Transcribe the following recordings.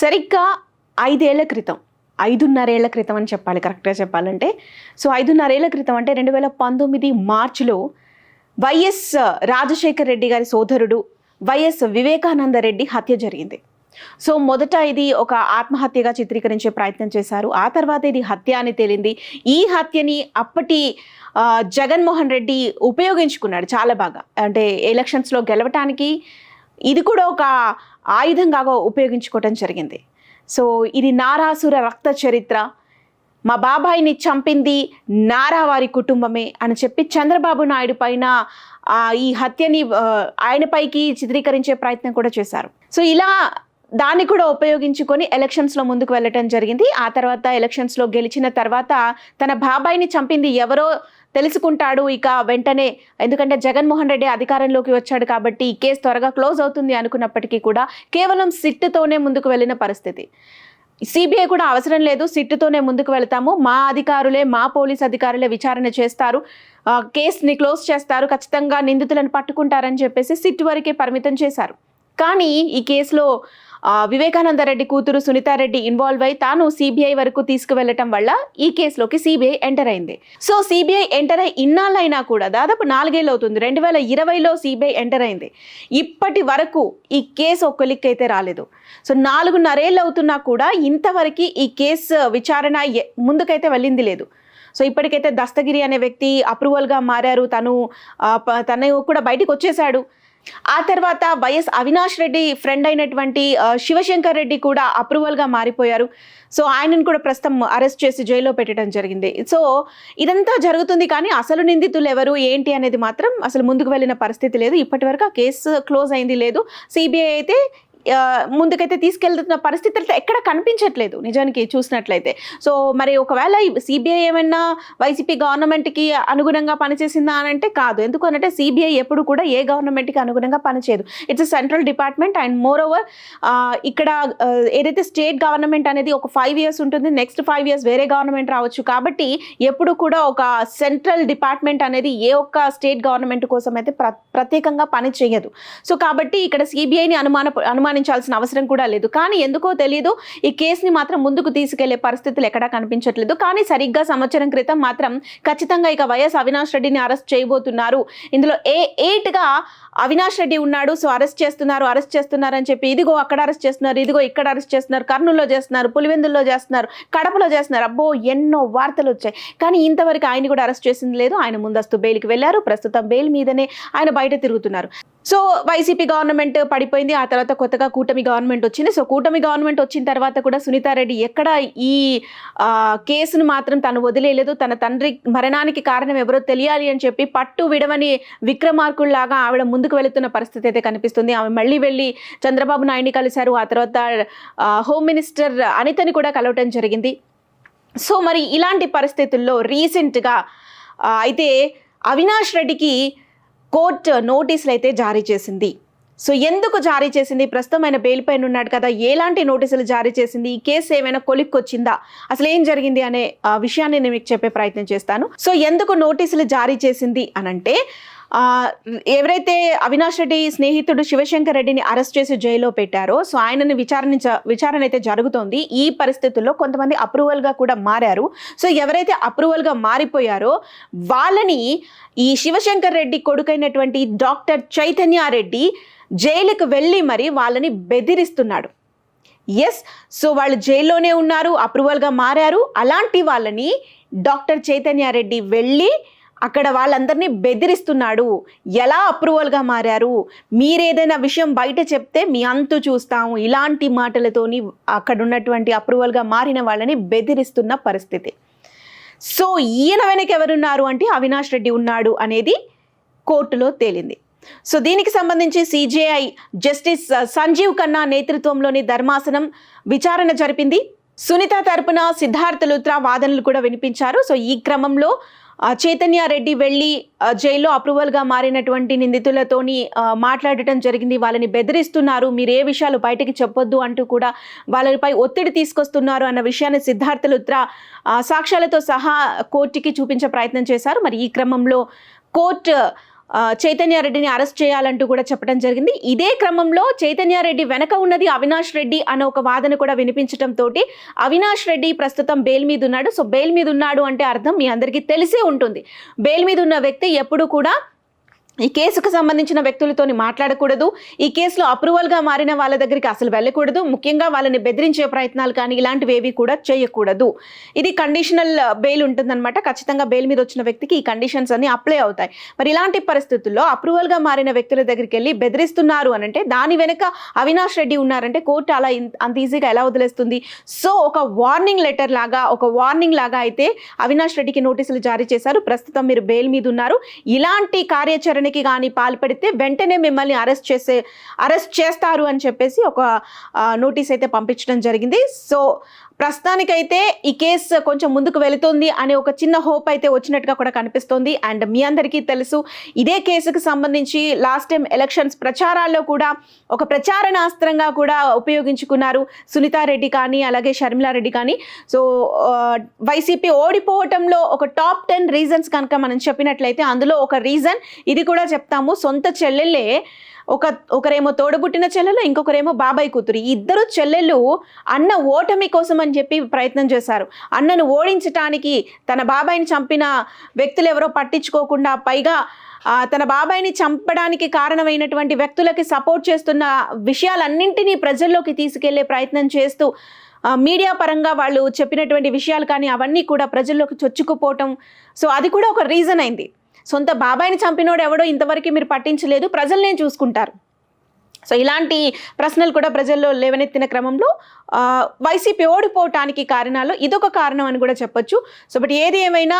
సరిగ్గా 5 ఏళ్ల క్రితం, 5.5 ఏళ్ల క్రితం అని చెప్పాలి కరెక్ట్‌గా చెప్పాలంటే. సో, 5.5 ఏళ్ల క్రితం అంటే 2019 మార్చ్‌లో వైఎస్ రాజశేఖర్ రెడ్డి గారి సోదరుడు వైఎస్ వివేకానంద రెడ్డి హత్య జరిగింది. సో, మొదట ఇది ఒక ఆత్మహత్యగా చిత్రీకరించే ప్రయత్నం చేశారు. ఆ తర్వాత ఇది హత్య అని తేలింది. ఈ హత్యని అప్పటి జగన్మోహన్ రెడ్డి ఉపయోగించుకున్నాడు చాలా బాగా. అంటే ఎలక్షన్స్‌లో గెలవటానికి ఇది కూడా ఒక ఆయుధంగా ఉపయోగించుకోవటం జరిగింది. సో, ఇది నారాసుర రక్త చరిత్ర, మా బాబాయిని చంపింది నారా వారి కుటుంబమే అని చెప్పి చంద్రబాబు నాయుడు పైన ఈ హత్యని ఆయనపైకి చిత్రీకరించే ప్రయత్నం కూడా చేశారు. సో, ఇలా దాన్ని కూడా ఉపయోగించుకొని ఎలక్షన్స్లో ముందుకు వెళ్ళటం జరిగింది. ఆ తర్వాత ఎలక్షన్స్లో గెలిచిన తర్వాత తన బాబాయిని చంపింది ఎవరో తెలుసుకుంటాడు ఇక వెంటనే. ఎందుకంటే జగన్మోహన్ రెడ్డి అధికారంలోకి వచ్చాడు కాబట్టి ఈ కేసు త్వరగా క్లోజ్ అవుతుంది అనుకున్నప్పటికీ కూడా కేవలం సిట్టుతోనే ముందుకు వెళ్ళిన పరిస్థితి. సిబిఐ కూడా అవసరం లేదు, సిట్టుతోనే ముందుకు వెళ్తాము, మా అధికారులే, మా పోలీస్ అధికారులే విచారణ చేస్తారు, కేసుని క్లోజ్ చేస్తారు, ఖచ్చితంగా నిందితులను పట్టుకుంటారని చెప్పేసి సిట్టు వరకే పరిమితం చేశారు. కానీ ఈ కేసులో వివేకానంద రెడ్డి కూతురు సునీతారెడ్డి ఇన్వాల్వ్ అయి తాను సిబిఐ వరకు తీసుకువెళ్ళటం వల్ల ఈ కేసులోకి సిబిఐ ఎంటర్ అయింది. సో, సిబిఐ ఎంటర్ అయి ఇన్నాళ్ళైనా కూడా దాదాపు 4 ఏళ్ళు అవుతుంది. 2020లో సిబిఐ ఎంటర్ అయింది. ఇప్పటి వరకు ఈ కేసు ఒక కొలిక్ అయితే రాలేదు. సో, 4.5 ఏళ్ళు అవుతున్నా కూడా ఇంతవరకు ఈ కేసు విచారణ ముందుకైతే వెళ్ళింది లేదు. సో, ఇప్పటికైతే దస్తగిరి అనే వ్యక్తి అప్రూవల్గా మారారు. తను కూడా బయటకు వచ్చేసాడు. ఆ తర్వాత వైఎస్ అవినాష్ రెడ్డి ఫ్రెండ్ అయినటువంటి శివశంకర్ రెడ్డి కూడా అప్రూవల్గా మారిపోయారు. సో, ఆయనను కూడా ప్రస్తుతం అరెస్ట్ చేసి జైల్లో పెట్టడం జరిగింది. సో, ఇదంతా జరుగుతుంది కానీ అసలు నిందితులు ఎవరు ఏంటి అనేది మాత్రం అసలు ముందుకు వెళ్ళిన పరిస్థితి లేదు. ఇప్పటి వరకు ఆ కేసు క్లోజ్ అయింది లేదు. సిబిఐ అయితే ముందుకైతే తీసుకెళ్తున్న పరిస్థితి అయితే ఎక్కడ కనిపించట్లేదు నిజానికి చూసినట్లయితే. సో, మరి ఒకవేళ సిబిఐ ఏమైనా వైసీపీ గవర్నమెంట్కి అనుగుణంగా పనిచేసిందా అని అంటే కాదు. ఎందుకు అంటే సిబిఐ ఎప్పుడు కూడా ఏ గవర్నమెంట్కి అనుగుణంగా పనిచేయదు. It's central department and more over ఇక్కడ ఏదైతే స్టేట్ గవర్నమెంట్ అనేది ఒక 5 years ఉంటుంది, నెక్స్ట్ 5 years వేరే గవర్నమెంట్ రావచ్చు. కాబట్టి ఎప్పుడు కూడా ఒక సెంట్రల్ డిపార్ట్మెంట్ అనేది ఏ ఒక్క స్టేట్ గవర్నమెంట్ కోసం అయితే ప్రత్యేకంగా పని చేయదు. సో, కాబట్టి ఇక్కడ సిబిఐని అనుమానించాల్సిన అవసరం కూడా లేదు. కానీ ఎందుకో తెలియదు ఈ కేసుని మాత్రం ముందుకు తీసుకెళ్లే పరిస్థితులు ఎక్కడా కనిపించట్లేదు. కానీ సరిగ్గా సంవత్సరం క్రితం మాత్రం ఖచ్చితంగా ఇక వైఎస్ అవినాష్ రెడ్డిని అరెస్ట్ చేయబోతున్నారు. ఇందులో 8గా అవినాష్ రెడ్డి ఉన్నాడు. సో, అరెస్ట్ చేస్తున్నారు అని చెప్పి ఇదిగో అక్కడ అరెస్ట్ చేస్తున్నారు, ఇదిగో ఇక్కడ అరెస్ట్ చేస్తున్నారు, కర్నూలులో చేస్తున్నారు, పులివెందుల్లో చేస్తున్నారు, కడపలో చేస్తున్నారు. అబ్బో ఎన్నో వార్తలు వచ్చాయి. కానీ ఇంతవరకు ఆయన కూడా అరెస్ట్ చేసింది లేదు. ఆయన ముందస్తు బెయిల్కి వెళ్ళారు. ప్రస్తుతం బెయిల్ మీదనే ఆయన బయట తిరుగుతున్నారు. సో, వైసీపీ గవర్నమెంట్ పడిపోయింది. ఆ తర్వాత కొత్తగా కూటమి గవర్నమెంట్ వచ్చింది. సో, కూటమి గవర్నమెంట్ వచ్చిన తర్వాత కూడా సునీతారెడ్డి ఎక్కడ ఈ కేసును మాత్రం తను వదిలేయలేదు. తన తండ్రి మరణానికి కారణం ఎవరో తెలియాలి అని చెప్పి పట్టు విడవని విక్రమార్కుల్లాగా ఆవిడ ముందుకు వెళుతున్న పరిస్థితి అయితే కనిపిస్తుంది. ఆమె మళ్ళీ వెళ్ళి చంద్రబాబు నాయుడిని కలిశారు. ఆ తర్వాత హోమ్ మినిస్టర్ అనితని కూడా కలవటం జరిగింది. సో, మరి ఇలాంటి పరిస్థితుల్లో రీసెంట్గా అయితే అవినాష్ రెడ్డికి కోర్టు నోటీసులు అయితే జారీ చేసింది. సో, ఎందుకు జారీ చేసింది? ప్రస్తుతం ఆయన బెయిల్ పైన ఉన్నాడు కదా, ఎలాంటి నోటీసులు జారీ చేసింది, ఈ కేసు ఏమైనా కొలిక్కొచ్చిందా, అసలు ఏం జరిగింది అనే విషయాన్ని నేను మీకు చెప్పే ప్రయత్నం చేస్తాను. సో, ఎందుకు నోటీసులు జారీ చేసింది అనంటే ఎవరైతే అవినాష్ రెడ్డి స్నేహితుడు శివశంకర్ రెడ్డిని అరెస్ట్ చేసి జైల్లో పెట్టారో, సో ఆయనని విచారణ అయితే జరుగుతోంది. ఈ పరిస్థితుల్లో కొంతమంది అప్రూవల్గా కూడా మారారు. సో, ఎవరైతే అప్రూవల్గా మారిపోయారో వాళ్ళని ఈ శివశంకర్ రెడ్డి కొడుకైనటువంటి డాక్టర్ చైతన్యారెడ్డి జైలుకు వెళ్ళి మరి వాళ్ళని బెదిరిస్తున్నాడు. ఎస్, సో వాళ్ళు జైల్లోనే ఉన్నారు, అప్రూవల్గా మారారు. అలాంటి వాళ్ళని డాక్టర్ చైతన్యారెడ్డి వెళ్ళి అక్కడ వాళ్ళందరినీ బెదిరిస్తున్నాడు. ఎలా అప్రూవల్గా మారారు, మీరేదైనా విషయం బయట చెప్తే మీ అంతు చూస్తాము, ఇలాంటి మాటలతోని అక్కడ ఉన్నటువంటి అప్రూవల్గా మారిన వాళ్ళని బెదిరిస్తున్న పరిస్థితి. సో, ఈయన వెనక ఎవరున్నారు అంటే అవినాష్ రెడ్డి ఉన్నాడు అనేది కోర్టులో తేలింది. సో, దీనికి సంబంధించి సిజేఐ జస్టిస్ సంజీవ్ ఖన్నా నేతృత్వంలోని ధర్మాసనం విచారణ జరిపింది. సునీత తరపున సిద్ధార్థ్ లూత్రా వాదనలు కూడా వినిపించారు. సో, ఈ క్రమంలో చైతన్యారెడ్డి వెళ్ళి జైల్లో అప్రూవల్గా మారినటువంటి నిందితులతోని మాట్లాడటం జరిగింది. వాళ్ళని బెదిరిస్తున్నారు, మీరు ఏ విషయాలు బయటకి చెప్పొద్దు అంటూ కూడా వాళ్ళపై ఒత్తిడి తీసుకొస్తున్నారు అన్న విషయాన్ని సిద్ధార్థ్ లూత్రా సాక్ష్యాలతో సహా కోర్టుకి చూపించే ప్రయత్నం చేశారు. మరి ఈ క్రమంలో కోర్టు చైతన్యారెడ్డిని అరెస్ట్ చేయాలంటూ కూడా చెప్పడం జరిగింది. ఇదే క్రమంలో చైతన్యారెడ్డి వెనక ఉన్నది అవినాష్ రెడ్డి అనే ఒక వాదన కూడా వినిపించడంతో అవినాష్ రెడ్డి ప్రస్తుతం బెయిల్ మీద ఉన్నాడు. సో బెయిల్ మీద ఉన్నాడు అంటే అర్థం మీ అందరికీ తెలిసే ఉంటుంది. బెయిల్ మీద ఉన్న వ్యక్తి ఎప్పుడు కూడా ఈ కేసుకు సంబంధించిన వ్యక్తులతోని మాట్లాడకూడదు, ఈ కేసులో అప్రూవల్గా మారిన వాళ్ళ దగ్గరికి అసలు వెళ్ళకూడదు, ముఖ్యంగా వాళ్ళని బెదిరించే ప్రయత్నాలు కానీ ఇలాంటివి ఏవి కూడా చేయకూడదు. ఇది కండిషనల్ బెయిల్ ఉంటుందన్నమాట. ఖచ్చితంగా బెయిల్ మీద వచ్చిన వ్యక్తికి ఈ కండిషన్స్ అన్ని అప్లై అవుతాయి. మరి ఇలాంటి పరిస్థితుల్లో అప్రూవల్గా మారిన వ్యక్తుల దగ్గరికి వెళ్ళి బెదిరిస్తున్నారు అని అంటే దాని వెనుక అవినాష్ రెడ్డి ఉన్నారంటే కోర్టు అలా అంత ఈజీగా ఎలా వదిలేస్తుంది? సో ఒక వార్నింగ్ లెటర్ లాగా, ఒక వార్నింగ్ లాగా అయితే అవినాష్ రెడ్డికి నోటీసులు జారీ చేశారు. ప్రస్తుతం మీరు బెయిల్ మీద ఉన్నారు, ఇలాంటి కార్యాచరణ కానీ పాల్పడితే వెంటనే మిమ్మల్ని అరెస్ట్ చేస్తారు అని చెప్పేసి ఒక నోటీస్ అయితే పంపించడం జరిగింది. సో ప్రస్తుతానికైతే ఈ కేసు కొంచెం ముందుకు వెళుతుంది అనే ఒక చిన్న హోప్ అయితే వచ్చినట్టుగా కూడా కనిపిస్తోంది. అండ్ మీ అందరికీ తెలుసు ఇదే కేసుకు సంబంధించి లాస్ట్ టైం ఎలక్షన్స్ ప్రచారాల్లో కూడా ఒక ప్రచారణాస్త్రంగా కూడా ఉపయోగించుకున్నారు సునీతారెడ్డి కానీ అలాగే షర్మిలారెడ్డి కానీ. సో వైసీపీ ఓడిపోవటంలో ఒక టాప్ 10 రీజన్స్ కనుక మనం చెప్పినట్లయితే అందులో ఒక రీజన్ ఇది కూడా చెప్తాము. సొంత చెల్లెళ్ళే ఒకరేమో తోడబుట్టిన చెల్లెలు, ఇంకొకరేమో బాబాయ్ కూతురు. ఈ ఇద్దరు చెల్లెళ్ళు అన్న ఓటమి కోసం అని చెప్పి ప్రయత్నం చేశారు. అన్నను ఓడించటానికి తన బాబాయిని చంపిన వ్యక్తులు ఎవరో పట్టించుకోకుండా, పైగా తన బాబాయిని చంపడానికి కారణమైనటువంటి వ్యక్తులకి సపోర్ట్ చేస్తున్న విషయాలన్నింటినీ ప్రజల్లోకి తీసుకెళ్లే ప్రయత్నం చేస్తూ మీడియా పరంగా వాళ్ళు చెప్పినటువంటి విషయాలు కానీ అవన్నీ కూడా ప్రజల్లోకి చొచ్చుకుపోవటం. సో అది కూడా ఒక రీజన్ అయింది. సొంత బాబాయిని చంపినోడు ఎవడో ఇంతవరకు మీరు పట్టించలేదు, ప్రజల్నే చూసుకుంటారు. సో ఇలాంటి ప్రశ్నలు కూడా ప్రజల్లో లేవనెత్తిన క్రమంలో వైసీపీ ఓడిపోవటానికి కారణాలు ఇదొక కారణం అని కూడా చెప్పొచ్చు. సో బట్ ఏది ఏమైనా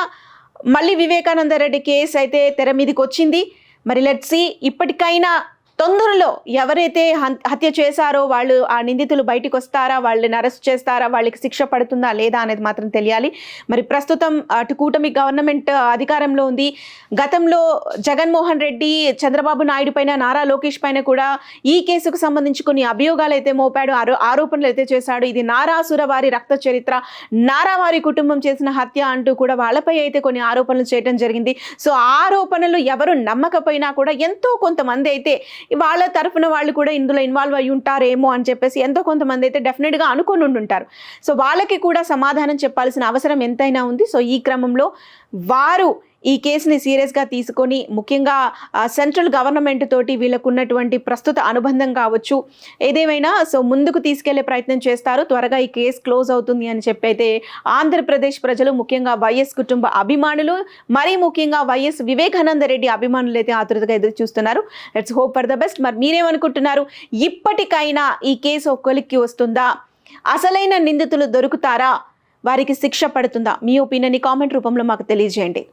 మళ్ళీ వివేకానంద రెడ్డి కేసు అయితే తెర మీదకి వచ్చింది. మరి లెట్స్ సీ ఇప్పటికైనా తొందరలో ఎవరైతే హత్య చేశారో వాళ్ళు ఆ నిందితులు బయటికి వస్తారా, వాళ్ళని అరెస్ట్ చేస్తారా, వాళ్ళకి శిక్ష పడుతుందా లేదా అనేది మాత్రం తెలియాలి. మరి ప్రస్తుతం అటు కూటమి గవర్నమెంట్ అధికారంలో ఉంది. గతంలో జగన్మోహన్ రెడ్డి చంద్రబాబు నాయుడు పైన, నారా లోకేష్ పైన కూడా ఈ కేసుకు సంబంధించి కొన్ని అభియోగాలు అయితే మోపాడు, ఆరోపణలు అయితే చేశాడు. ఇది నారాసుర వారి రక్త చరిత్ర, నారా వారి కుటుంబం చేసిన హత్య అంటూ కూడా వాళ్ళపై అయితే కొన్ని ఆరోపణలు చేయడం జరిగింది. సో ఆరోపణలు ఎవరు నమ్మకపోయినా కూడా ఎంతో కొంతమంది అయితే వాళ్ళ తరఫున వాళ్ళు కూడా ఇందులో ఇన్వాల్వ్ అయ్యి ఉంటారేమో అని చెప్పేసి ఎంతో కొంతమంది అయితే డెఫినెట్గా అనుకొని ఉంటారు. సో వాళ్ళకి కూడా సమాధానం చెప్పాల్సిన అవసరం ఎంతైనా ఉంది. సో ఈ క్రమంలో వారు ఈ కేసుని సీరియస్గా తీసుకొని ముఖ్యంగా సెంట్రల్ గవర్నమెంట్ తోటి వీళ్ళకు ఉన్నటువంటి ప్రస్తుత అనుబంధం కావచ్చు ఏదేమైనా సో ముందుకు తీసుకెళ్లే ప్రయత్నం చేస్తారు. త్వరగా ఈ కేసు క్లోజ్ అవుతుంది అని చెప్పి అయితే ఆంధ్రప్రదేశ్ ప్రజలు, ముఖ్యంగా వైఎస్ కుటుంబ అభిమానులు, మరీ ముఖ్యంగా వైఎస్ వివేకానంద రెడ్డి అభిమానులు అయితే ఆతృతగా ఎదురు చూస్తున్నారు. Let's hope for the best. మరి మీరేమనుకుంటున్నారు? ఇప్పటికైనా ఈ కేసు ఒక కొలిక్కి వస్తుందా? అసలైన నిందితులు దొరుకుతారా? వారికి శిక్ష పడుతుందా? మీ ఒపీనియన్ని కామెంట్ రూపంలో మాకు తెలియజేయండి.